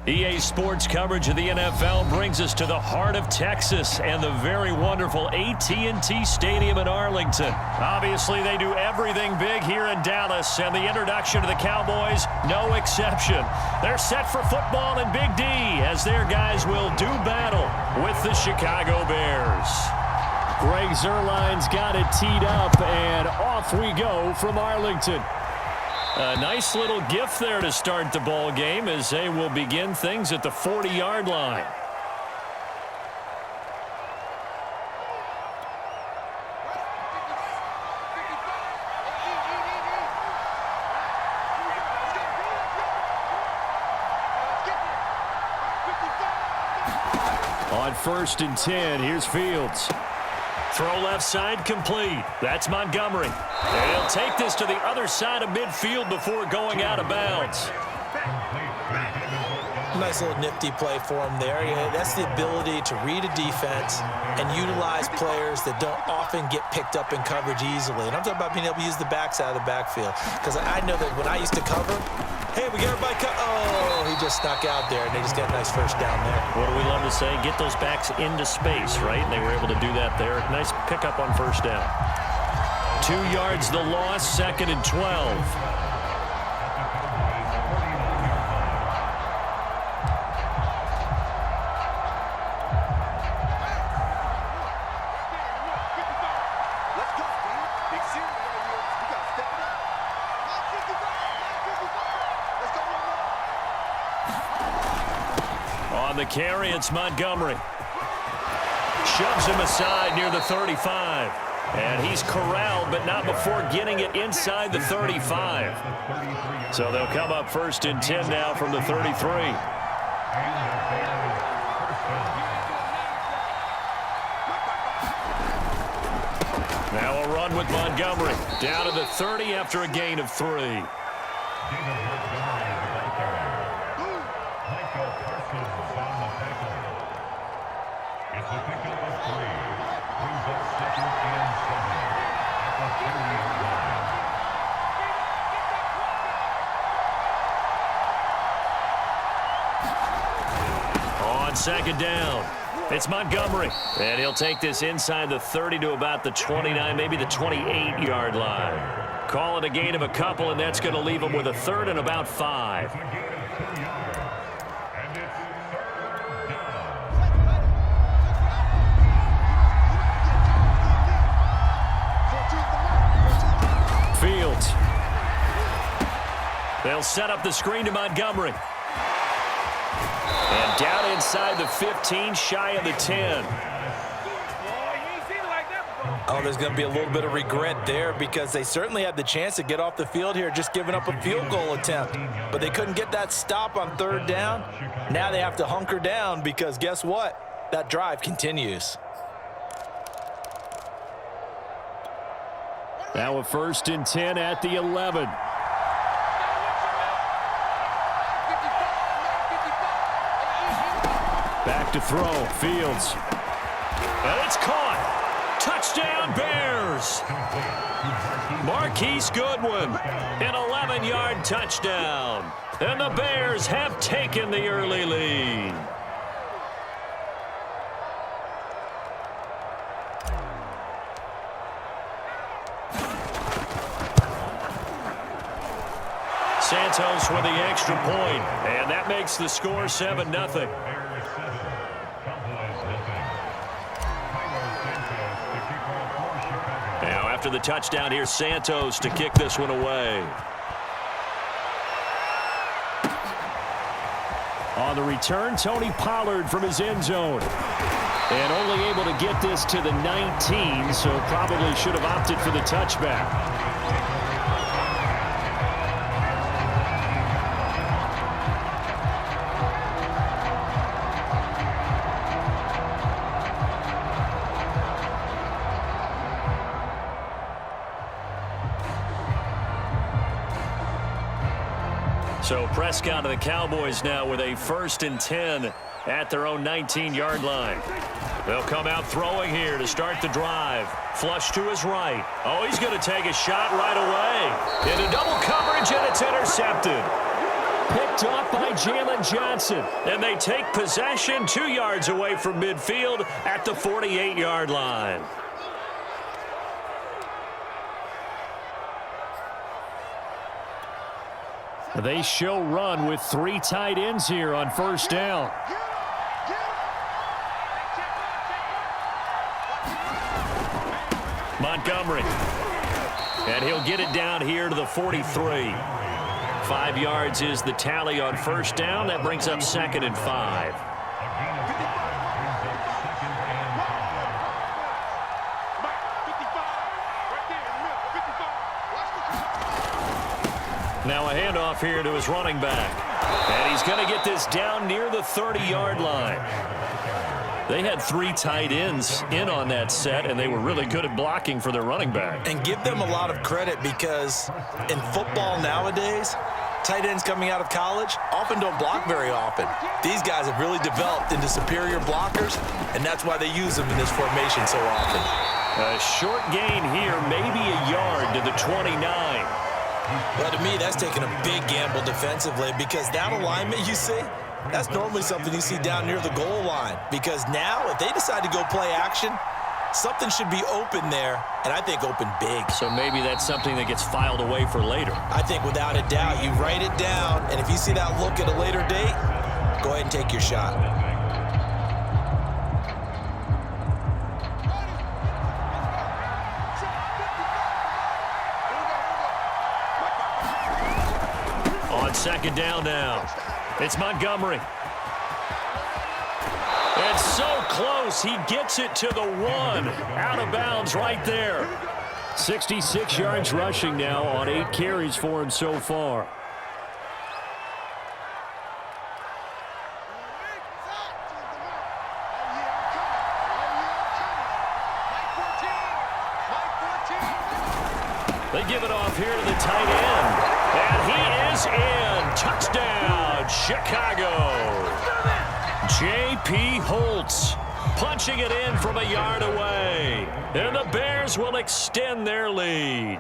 EA Sports coverage of the NFL brings us to the heart of Texas and the very wonderful AT&T Stadium in Arlington. Obviously, they do everything big here in Dallas, and the introduction to the Cowboys, no exception. They're set for football in Big D as their guys will do battle with the Chicago Bears. Greg Zuerlein's got it teed up, and off we go from Arlington. A nice little gift there to start the ball game as they will begin things at the 40-yard line. On 1st and 10, here's Fields. Throw left side complete. That's Montgomery. And he'll take this to the other side of midfield before going out of bounds. Nice little nifty play for him there. Yeah, that's the ability to read a defense and utilize players that don't often get picked up in coverage easily. And I'm talking about being able to use the backside of the backfield. Because I know that when I used to cover, hey, we get everybody oh, he just snuck out there, and they just got a nice first down there. What do we love to say? Get those backs into space, right? And they were able to do that there. Nice pickup on first down. 2 yards the loss, 2nd and 12. The carry, it's Montgomery. Shoves him aside near the 35. And he's corralled, but not before getting it inside the 35. So they'll come up 1st and 10 now from the 33. Now a run with Montgomery. Down to the 30 after a gain of 3. On 2nd down, it's Montgomery. And he'll take this inside the 30 to about the 29, maybe the 28-yard line. Call it a gain of a couple, and that's going to leave him with a 3rd and about 5. Fields. They'll set up the screen to Montgomery. And down inside the 15, shy of the 10. Oh, there's going to be a little bit of regret there because they certainly had the chance to get off the field here, just giving up a field goal attempt. But they couldn't get that stop on 3rd down. Now they have to hunker down because guess what? That drive continues. Now a 1st and 10 at the 11. Back to throw, Fields. And it's caught. Touchdown, Bears. Marquise Goodwin, an 11-yard touchdown. And the Bears have taken the early lead. Santos with the extra point, and that makes the score 7-0. Now after the touchdown, here's Santos to kick this one away. On the return, Tony Pollard from his end zone. And only able to get this to the 19, so probably should have opted for the touchback. So Prescott of the Cowboys now with a 1st and 10 at their own 19-yard line. They'll come out throwing here to start the drive. Flush to his right. Oh, he's going to take a shot right away. Into double coverage, and it's intercepted. picked off by Jalen Johnson. And they take possession 2 yards away from midfield at the 48-yard line. They show run with 3 tight ends here on first down. Montgomery. And he'll get it down here to the 43. 5 yards is the tally on first down. That brings up 2nd and 5. Now a handoff here to his running back. And he's going to get this down near the 30-yard line. They had 3 tight ends in on that set, and they were really good at blocking for their running back. And give them a lot of credit because in football nowadays, tight ends coming out of college often don't block very often. These guys have really developed into superior blockers, and that's why they use them in this formation so often. A short gain here, maybe a yard to the 29. Well, to me, that's taking a big gamble defensively because that alignment you see, that's normally something you see down near the goal line. Because now, if they decide to go play action, something should be open there, and I think open big. So maybe that's something that gets filed away for later. I think without a doubt, you write it down, and if you see that look at a later date, go ahead and take your shot. On 2nd down now, it's Montgomery. And so close, he gets it to the 1. Out of bounds right there. 66 yards rushing now on 8 carries for him so far. They give it off here to the tight end. And he is in. Touchdown, Chicago. J.P. Holtz punching it in from a yard away. And the Bears will extend their lead.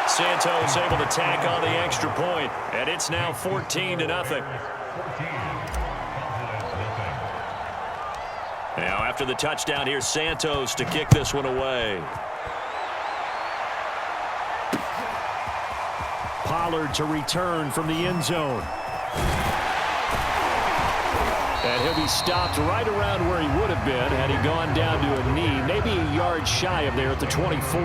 Santos able to tack on the extra point, and it's now 14-0. Now after the touchdown, here's Santos to kick this one away. Pollard to return from the end zone. And he'll be stopped right around where he would have been had he gone down to a knee, maybe a yard shy of there at the 24.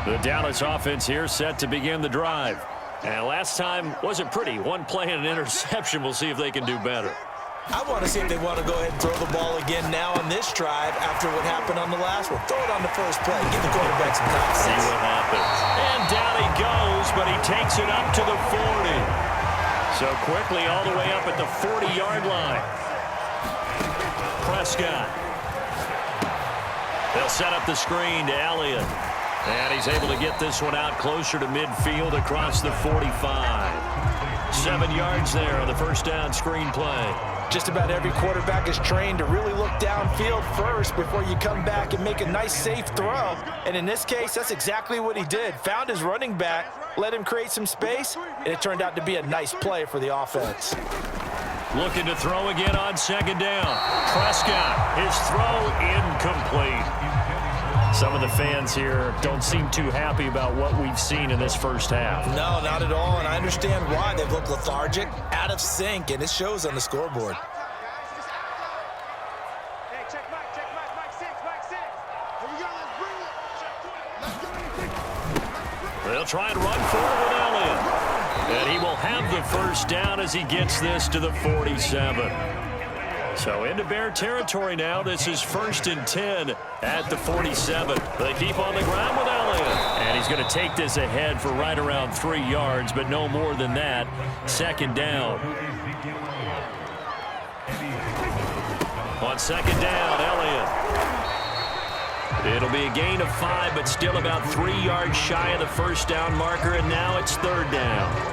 The Dallas offense here set to begin the drive. And last time wasn't pretty. 1 play and an interception. We'll see if they can do better. I want to see if they want to go ahead and throw the ball again now on this drive after what happened on the last one. Throw it on the first play. Give the quarterback some time. See what happens. And down he goes, but he takes it up to the 40. So quickly all the way up at the 40-yard line. Prescott. They'll set up the screen to Elliott. And he's able to get this one out closer to midfield across the 45. 7 yards there on the first down screen play. Just about every quarterback is trained to really look downfield first before you come back and make a nice, safe throw. And in this case, that's exactly what he did. Found his running back, let him create some space, and it turned out to be a nice play for the offense. Looking to throw again on 2nd down. Prescott, his throw incomplete. Some of the fans here don't seem too happy about what we've seen in this first half. No, not at all, and I understand why. They've looked lethargic, out of sync, and it shows on the scoreboard. They'll try and run forward with Elliott. And he will have the first down as he gets this to the 47. So into Bear territory now. This is 1st and 10 at the 47. They keep on the ground with Elliott. And he's going to take this ahead for right around 3 yards, but no more than that. 2nd down. On 2nd down, Elliott. It'll be a gain of 5, but still about 3 yards shy of the first down marker, and now it's 3rd down.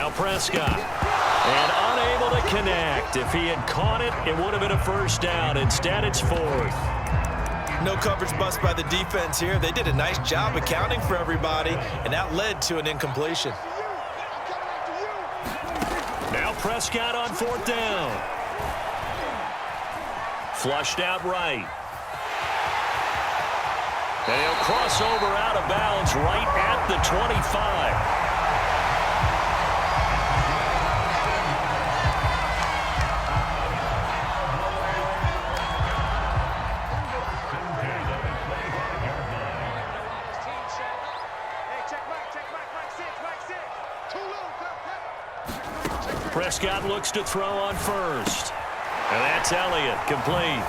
Now Prescott. And unable to connect. If he had caught it, it would have been a first down. Instead, it's fourth. No coverage bust by the defense here. They did a nice job accounting for everybody, and that led to an incompletion. Now Prescott on fourth down. Flushed out right. And he'll cross over out of bounds right at the 25. Prescott looks to throw on first. And that's Elliott, complete.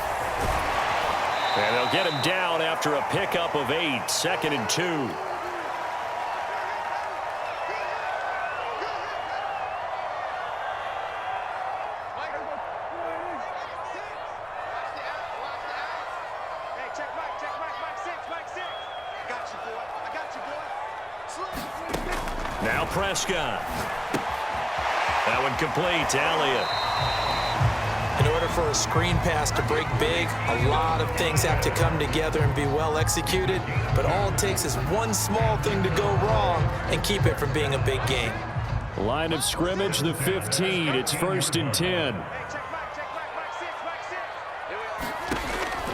And they'll get him down after a pickup of 8, 2nd and 2. Now Prescott. That one complete to Elliott. In order for a screen pass to break big, a lot of things have to come together and be well executed, but all it takes is one small thing to go wrong and keep it from being a big game. Line of scrimmage, the 15. It's 1st and 10.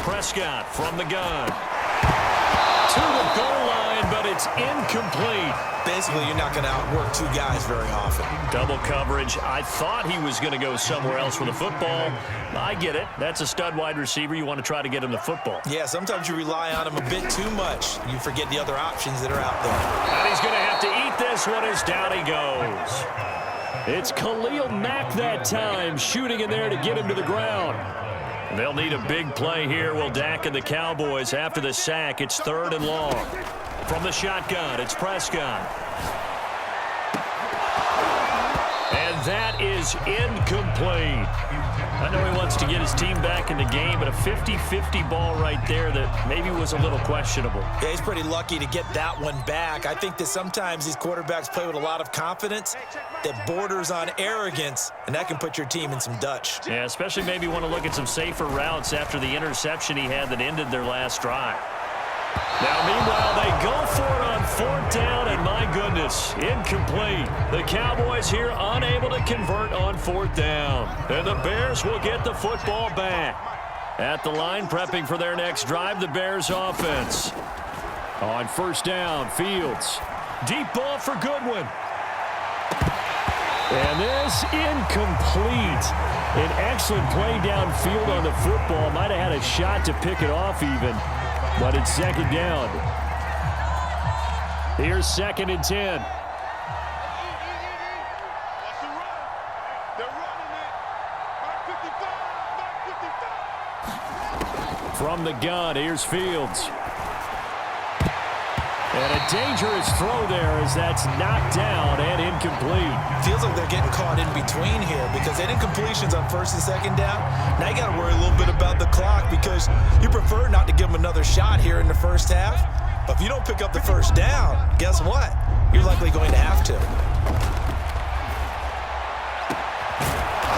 Prescott from the gun. To the goal line, but it's incomplete. Basically, you're not going to outwork two guys very often. Double coverage. I thought he was going to go somewhere else with the football. I get it. That's a stud wide receiver. You want to try to get him the football. Yeah, sometimes you rely on him a bit too much. You forget the other options that are out there. And he's going to have to eat this one as down he goes. It's Khalil Mack that time, shooting in there to get him to the ground. They'll need a big play here. Will Dak and the Cowboys after the sack. It's 3rd and long. From the shotgun, it's Prescott. And that is incomplete. I know he wants to get his team back in the game, but a 50-50 ball right there that maybe was a little questionable. Yeah, he's pretty lucky to get that one back. I think that sometimes these quarterbacks play with a lot of confidence that borders on arrogance, and that can put your team in some Dutch. Yeah, especially maybe want to look at some safer routes after the interception he had that ended their last drive. Now, meanwhile, they go for it on 4th down, and my goodness, incomplete. The Cowboys here unable to convert on 4th down. And the Bears will get the football back. At the line, prepping for their next drive, the Bears offense. On 1st down, Fields. Deep ball for Goodwin. And this incomplete. An excellent play downfield on the football. Might have had a shot to pick it off even. But it's 2nd down. Here's 2nd and 10. From the gun, here's Fields. And a dangerous throw there as that's knocked down and incomplete. Feels like they're getting caught in between here because they had incompletions on 1st and 2nd down. Now you got to worry a little bit about the clock because you prefer not to give them another shot here in the first half. But if you don't pick up the 1st down, guess what? You're likely going to have to.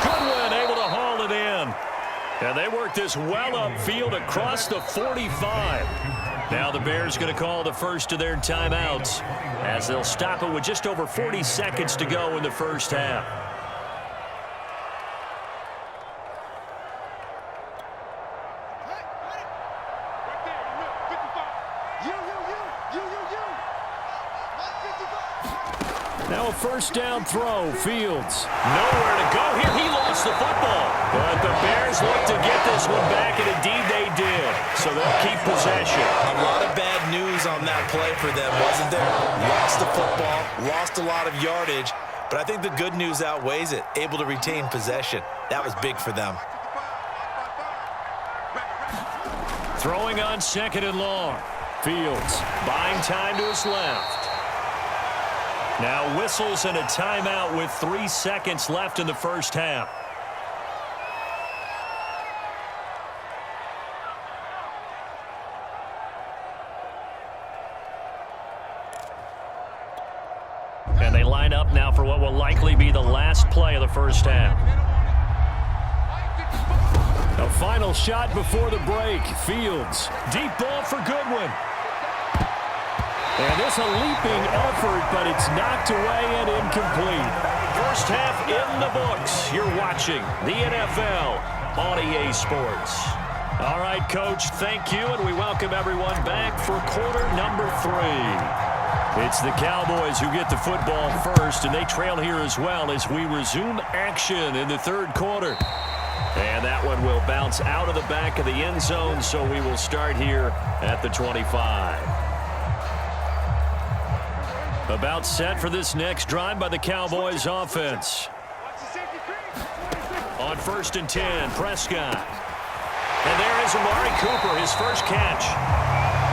Goodwin able to haul it in. And they work this well upfield across the 45. Now the Bears going to call the first of their timeouts as they'll stop it with just over 40 seconds to go in the first half. Now a 1st down throw, Fields. Nowhere to go here. He lost the football. But the Bears look to get this one back, and indeed they did. So they'll keep possession. A lot of bad news on that play for them, wasn't there? Lost the football, lost a lot of yardage, but I think the good news outweighs it. Able to retain possession. That was big for them. Throwing on 2nd and long. Fields buying time to his left. Now whistles and a timeout with 3 seconds left in the first half. And they line up now for what will likely be the last play of the first half. A final shot before the break. Fields. Deep ball for Goodwin. And this a leaping effort, but it's knocked away and incomplete. First half in the books. You're watching the NFL on EA Sports. All right, Coach, thank you, and we welcome everyone back for quarter number 3. It's the Cowboys who get the football first, and they trail here as well as we resume action in the third quarter. And that one will bounce out of the back of the end zone, so we will start here at the 25. About set for this next drive by the Cowboys offense. On 1st and 10, Prescott. And there is Amari Cooper, his first catch.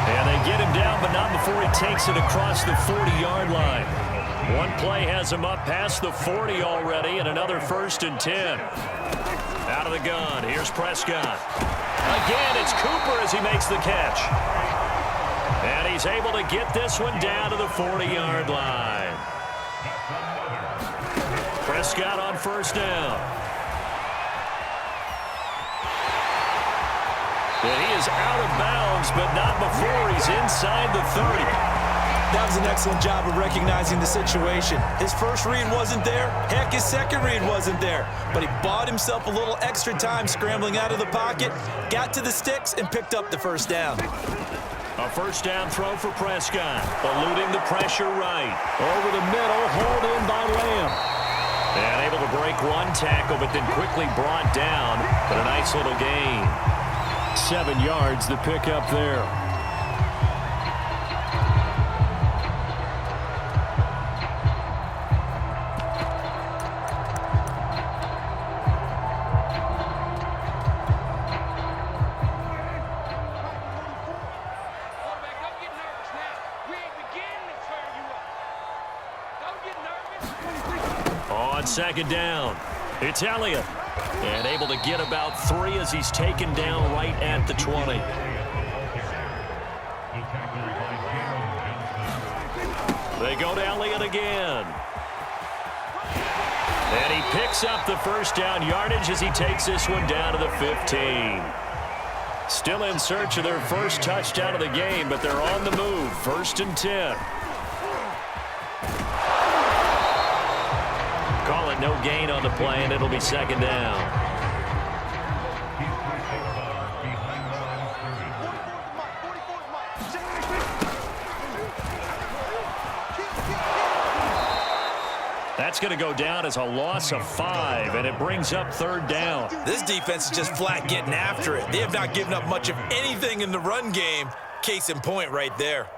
And they get him down, but not before he takes it across the 40-yard line. One play has him up past the 40 already, and another 1st and 10. Out of the gun, here's Prescott. Again, it's Cooper as he makes the catch. And he's able to get this one down to the 40-yard line. Prescott on 1st down. And he is out of bounds, but not before he's inside the 30. That was an excellent job of recognizing the situation. His first read wasn't there. Heck, his second read wasn't there. But he bought himself a little extra time scrambling out of the pocket, got to the sticks, and picked up the first down. A first down throw for Prescott, eluding the pressure right. Over the middle, hauled in by Lamb. And able to break one tackle, but then quickly brought down. But a nice little gain. 7 yards, the pickup there. On 2nd down, it's Elliott. And able to get about 3 as he's taken down right at the 20. They go to Elliott again. And he picks up the first down yardage as he takes this one down to the 15. Still in search of their first touchdown of the game, but they're on the move. 1st and 10. Call it no gain on the play, and it'll be 2nd down. That's going to go down as a loss of 5, and it brings up 3rd down. This defense is just flat getting after it. They have not given up much of anything in the run game. Case in point right there.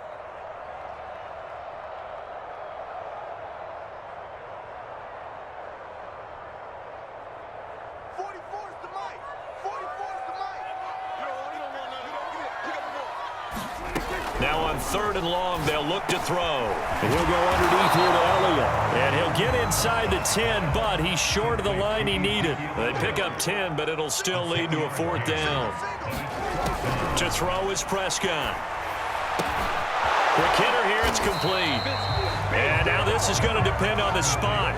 Now on 3rd and long, they'll look to throw. And he'll go underneath here to Elliott. And he'll get inside the 10, but he's short of the line he needed. They pick up 10, but it'll still lead to a 4th down. To throw is Prescott. Quick hitter here, it's complete. And now this is going to depend on the spot.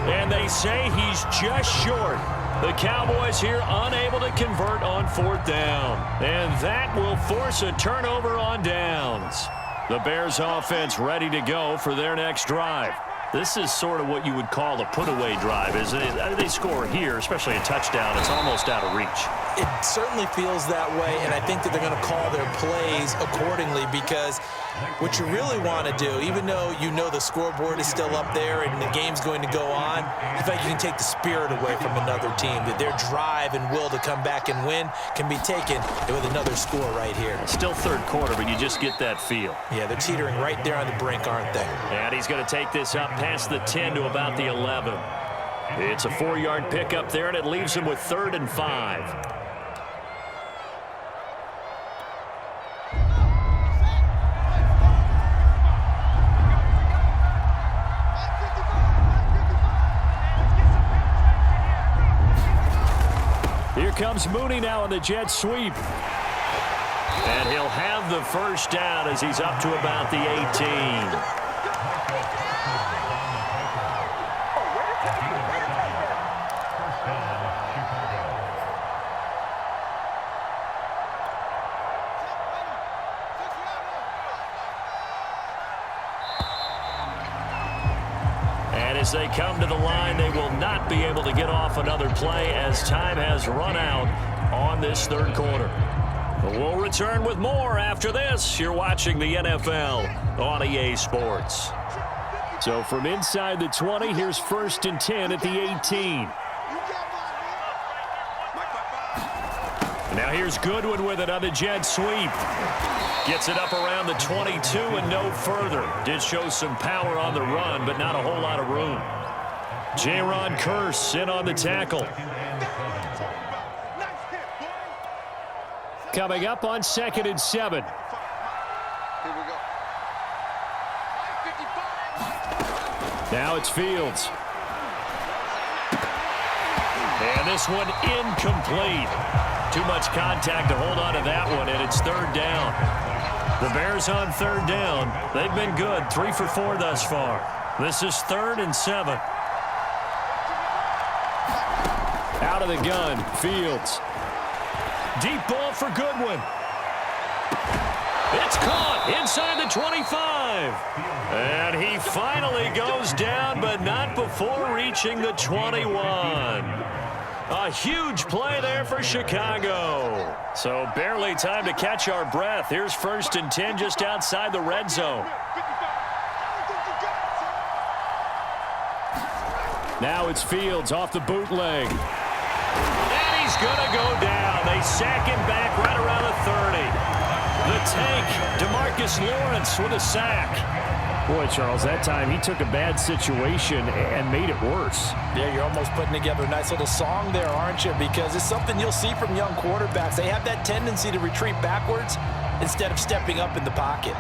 And they say he's just short. The Cowboys here unable to convert on 4th down. And that will force a turnover on downs. The Bears offense ready to go for their next drive. This is sort of what you would call a put-away drive, isn't it? They score here, especially a touchdown. It's almost out of reach. It certainly feels that way, and I think that they're going to call their plays accordingly because what you really want to do, even though you know the scoreboard is still up there and the game's going to go on, in fact, you can take the spirit away from another team. That their drive and will to come back and win can be taken with another score right here. Still 3rd quarter, but you just get that feel. Yeah, they're teetering right there on the brink, aren't they? And he's going to take this up past the 10 to about the 11. It's a 4-yard pickup there, and it leaves him with 3rd and 5. Here comes Mooney now in the jet sweep. And he'll have the first down as he's up to about the 18. And as they come to the line, they will not be able to get off another play as time has run out on this third quarter. We'll return with more after this. You're watching the NFL on EA Sports. So from inside the 20, here's 1st and 10 at the 18. Now here's Goodwin with it on the jet sweep. Gets it up around the 22 and no further. Did show some power on the run, but not a whole lot of room. J-Ron Curse in on the tackle. Coming up on 2nd and 7. Here we go. Now it's Fields. And this one incomplete. Too much contact to hold on to that one, and it's 3rd down. The Bears on 3rd down. They've been good, 3 for 4 thus far. This is 3rd and 7. Out of the gun, Fields. Deep ball for Goodwin. It's caught inside the 25. And he finally goes down, but not before reaching the 21. A huge play there for Chicago. So barely time to catch our breath. Here's 1st and 10 just outside the red zone. Now it's Fields off the bootleg. And he's going to go down. They sack him back right around the 30. The tank, DeMarcus Lawrence with a sack. Boy, Charles, that time he took a bad situation and made it worse. Yeah, you're almost putting together a nice little song there, aren't you? Because it's something you'll see from young quarterbacks. They have that tendency to retreat backwards instead of stepping up in the pocket.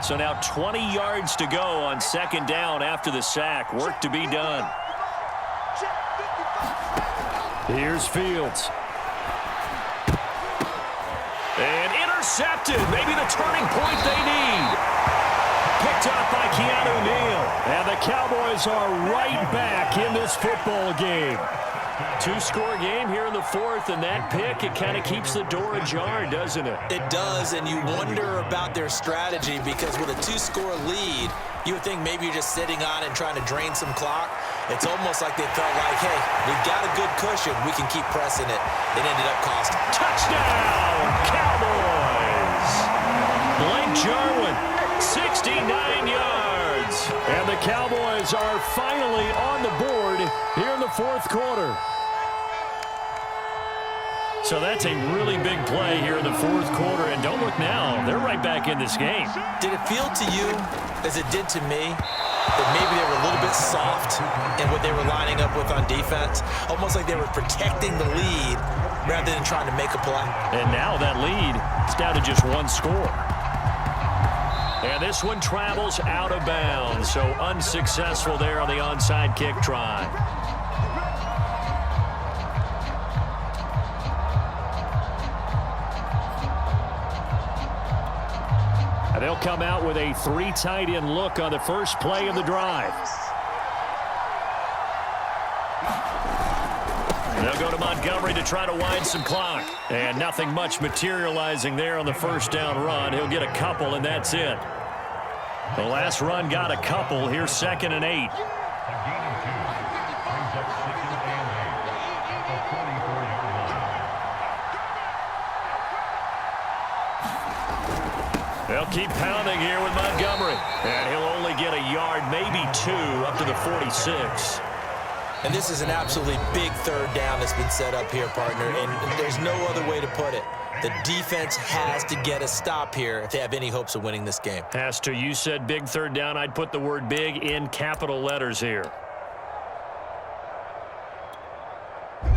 So now 20 yards to go on 2nd down after the sack. Work to be done. Here's Fields. And intercepted. Maybe the turning point they need. Picked up by Keanu Neal. And the Cowboys are right back in this football game. 2-score game here in the 4th, and that pick, it kind of keeps the door ajar, doesn't it? It does, and you wonder about their strategy because with a 2-score lead, you would think maybe you're just sitting on it and trying to drain some clock. It's almost like they felt like, hey, we've got a good cushion. We can keep pressing it. It ended up costing. Touchdown, Cowboys! Blake Jarwin, 69 yards. And the Cowboys are finally on the board here in the 4th quarter. So that's a really big play here in the 4th quarter. And don't look now, they're right back in this game. Did it feel to you, as it did to me, that maybe they were a little bit soft in what they were lining up with on defense? Almost like they were protecting the lead rather than trying to make a play. And now that lead is down to just 1 score. And this one travels out of bounds, so unsuccessful there on the onside kick try. And they'll come out with a 3 tight end look on the first play of the drive. They'll go to Montgomery to try to wind some clock. And nothing much materializing there on the 1st down run. He'll get a couple, and that's it. The last run got a couple. Here's 2nd and 8. They'll keep pounding here with Montgomery. And he'll only get a yard, maybe 2, up to the 46. And this is an absolutely big 3rd down that's been set up here, partner, and there's no other way to put it. The defense has to get a stop here if they have any hopes of winning this game. Has to. You said big 3rd down. I'd put the word big in capital letters here.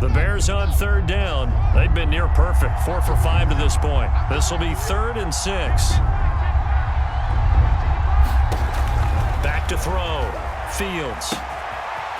The Bears on 3rd down. They've been near perfect. 4 for 5 to this point. This will be 3rd and 6. Back to throw. Fields.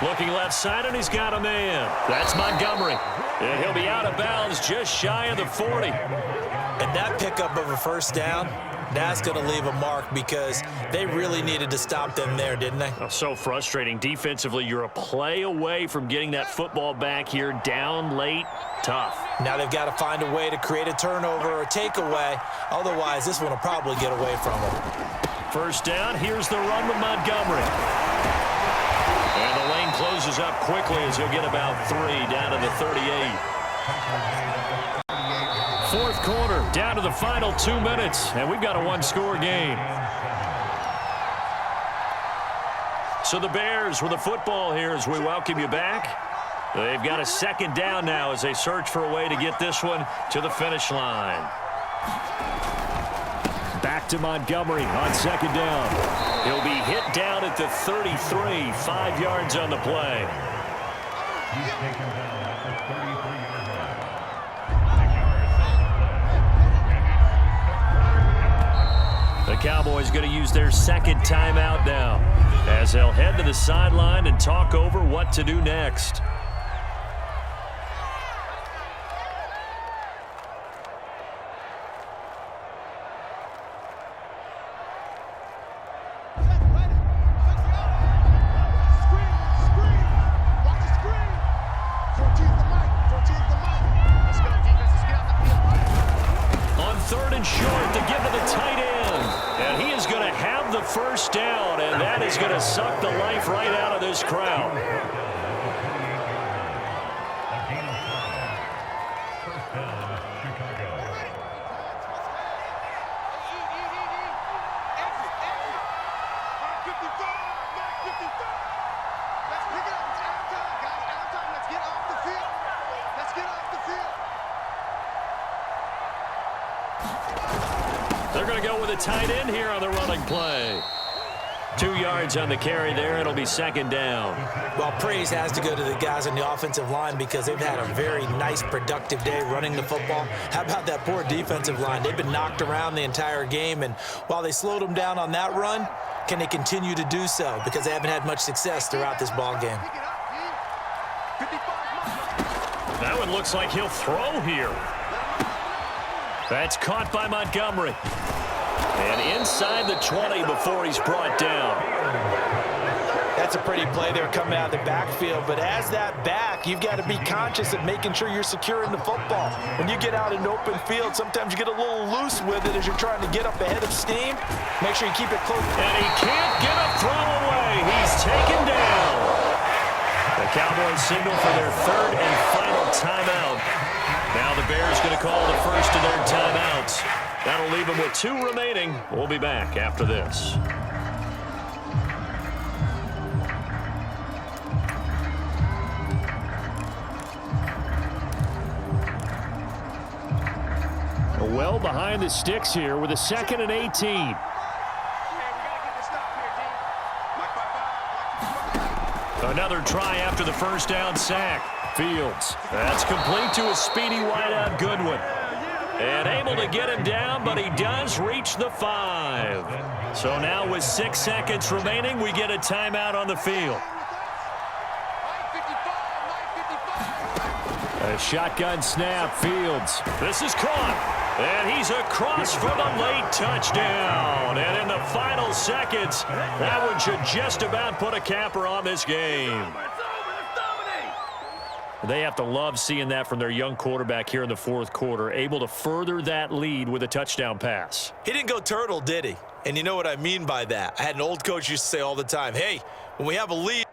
Looking left side, and he's got a man. That's Montgomery. And he'll be out of bounds just shy of the 40. And that pickup of a 1st down, that's going to leave a mark because they really needed to stop them there, didn't they? Oh, so frustrating. Defensively, you're a play away from getting that football back here. Down late, tough. Now they've got to find a way to create a turnover or takeaway. Otherwise, this one will probably get away from them. 1st down. Here's the run with Montgomery. And the things up quickly as he'll get about 3 down to the 38. Fourth quarter, down to the final 2 minutes, and we've got a one-score game. So the Bears with the football here as we welcome you back. They've got a second down now as they search for a way to get this one to the finish line. Back to Montgomery on second down. He'll be hit down at the 33, 5 yards on the play. The Cowboys going to use their second timeout now as they'll head to the sideline and talk over what to do next. First down, and that is going to suck the life right out of this crowd. They're going to go with a tight end here on the running play. 2 yards on the carry there. It'll be second down. Well, praise has to go to the guys on the offensive line because they've had a very nice, productive day running the football. How about that poor defensive line? They've been knocked around the entire game, and while they slowed them down on that run, can they continue to do so? Because they haven't had much success throughout this ball game. That one looks like he'll throw here. That's caught by Montgomery. And inside the 20 before he's brought down. That's a pretty play there coming out of the backfield. But as that back, you've got to be conscious of making sure you're securing the football. When you get out in open field, sometimes you get a little loose with it as you're trying to get up ahead of steam. Make sure you keep it close. And he can't get a throw away. He's taken down. The Cowboys signal for their third and final timeout. Now the Bears going to call the first of their timeouts. That'll leave them with 2 remaining. We'll be back after this. Well behind the sticks here with a 2nd and 18. Another try after the first down sack. Fields. That's complete to a speedy wideout Goodwin. And able to get him down, but he does reach the 5. So now with 6 seconds remaining, we get a timeout on the field. A shotgun snap, Fields. This is caught. And he's across for the late touchdown. And in the final seconds, that one should just about put a capper on this game. They have to love seeing that from their young quarterback here in the fourth quarter, able to further that lead with a touchdown pass. He didn't go turtle, did he? And you know what I mean by that. I had an old coach used to say all the time, hey, when we have a lead,